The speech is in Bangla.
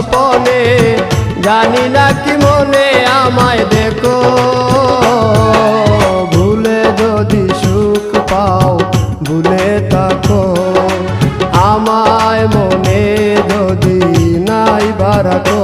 স্বপনে, জানি না কি মনে আমায় দেখো। ভুলে যদি সুখ পাও ভুলে থাকো, আমায় মনে যদি নাই বারাকো।